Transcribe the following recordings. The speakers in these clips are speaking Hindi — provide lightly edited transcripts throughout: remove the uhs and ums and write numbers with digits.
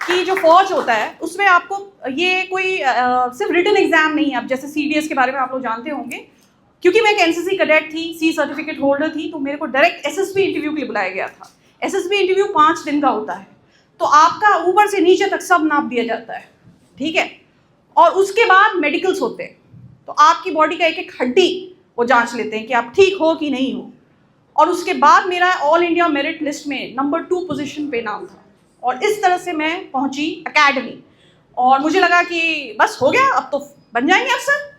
कि जो फौज होता है उसमें आपको ये कोई सिर्फ रिटन एग्जाम नहीं है। अब जैसे CDS के बारे में आप लोग जानते होंगे, क्योंकि मैं एक NCC कैडेट थी, C सर्टिफिकेट होल्डर थी, तो मेरे को डायरेक्ट SSB इंटरव्यू के लिए बुलाया गया था। SSB इंटरव्यू 5 दिन का होता है, तो आपका ऊपर से नीचे तक सब नाप दिया जाता है, ठीक है। और उसके बाद मेडिकल्स होते हैं, तो आपकी बॉडी का एक एक हड्डी वो जांच लेते हैं कि आप ठीक हो कि नहीं हो। और उसके बाद मेरा ऑल इंडिया मेरिट लिस्ट में नंबर 2 पोजीशन पे नाम था। और इस तरह से मैं पहुंची एकेडमी, और मुझे लगा कि बस हो गया, अब तो बन जाएंगे अफसर।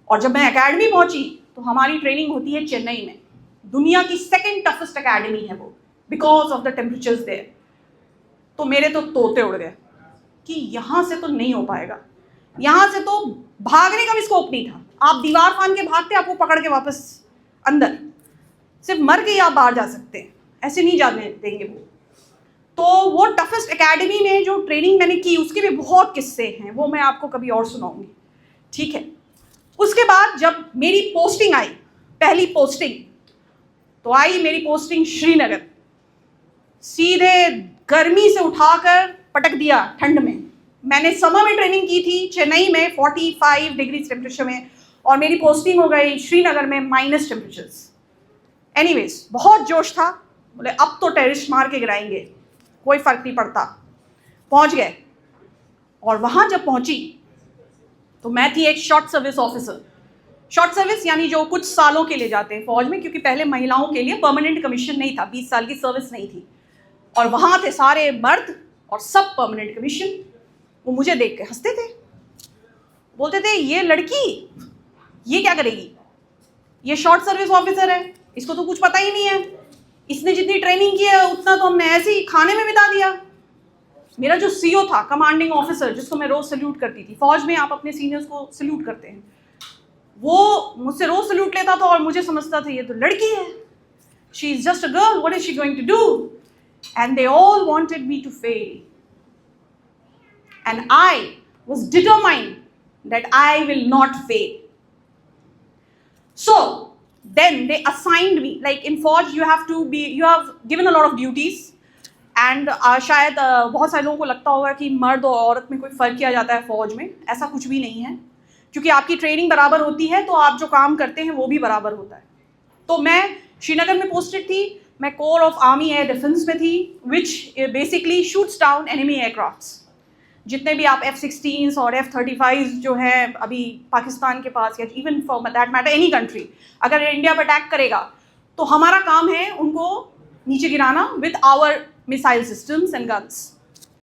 और जब मैं एकेडमी पहुंची तो हमारी ट्रेनिंग होती है चेन्नई में, दुनिया की 2nd टफेस्ट एकेडमी है वो, because of the temperatures there. तो मेरे तो तोते उड़ गए कि यहाँ से तो नहीं हो पाएगा, यहाँ से तो भागने का भी स्कोप नहीं था। आप दीवार फान के भागते, आपको पकड़ के वापस अंदर, सिर्फ मर के ही आप बाहर जा सकते हैं, ऐसे नहीं जाने देंगे वो। तो वो टफेस्ट एकेडमी में जो ट्रेनिंग मैंने की उसके भी बहुत किस्से हैं, वो मैं आपको कभी और सुनाऊंगी, ठीक है। उसके बाद जब मेरी पोस्टिंग आई, पहली पोस्टिंग तो आई मेरी पोस्टिंग श्रीनगर, सीधे गर्मी से उठाकर पटक दिया ठंड में। मैंने समर में ट्रेनिंग की थी चेन्नई में 45 डिग्री टेम्परेचर में, और मेरी पोस्टिंग हो गई श्रीनगर में माइनस टेम्परेचर्स। एनीवेज बहुत जोश था, बोले अब तो टेररिस्ट मार के गिराएंगे, कोई फर्क नहीं पड़ता। पहुंच गए, और वहां जब पहुंची तो मैं थी एक short service officer. Short service यानी जो कुछ सालों के लिए जाते हैं फौज में, क्योंकि पहले महिलाओं के लिए परमानेंट कमीशन नहीं था, 20 साल की सर्विस नहीं थी। और वहां थे सारे मर्द और सब परमानेंट कमीशन। वो मुझे देख के हंसते थे, बोलते थे ये लड़की ये क्या करेगी, ये शॉर्ट सर्विस ऑफिसर है, इसको तो कुछ पता ही नहीं है, इसने जितनी ट्रेनिंग की है उतना तो हमने ऐसे ही खाने में बिता दिया। मेरा जो CO था, कमांडिंग ऑफिसर, जिसको मैं रोज सल्यूट करती थी, फौज में आप अपने सीनियर्स को सल्यूट करते हैं, वो मुझसे रोज सल्यूट लेता था और मुझे समझता था ये तो लड़की है, she is just a girl, what is she going to do. And they all wanted me to fail. And I was determined that I will not fail. So then they assigned me, like in Fauj you have given a lot of duties. And शायद बहुत सारे लोगों को लगता होगा कि मर्द और औरत में कोई फ़र्क किया जाता है फौज में। ऐसा कुछ भी नहीं है, क्योंकि आपकी ट्रेनिंग बराबर होती है तो आप जो काम करते हैं वो भी बराबर होता है। तो मैं श्रीनगर में पोस्टेड थी, मैं core of army air defence में थी, which basically shoots down enemy aircrafts. जितने भी आप F-16s और F-35 जो हैं अभी पाकिस्तान के पास, या even for that matter any country, अगर इंडिया पर अटैक करेगा तो हमारा काम है उनको नीचे गिराना with our missile systems and guns.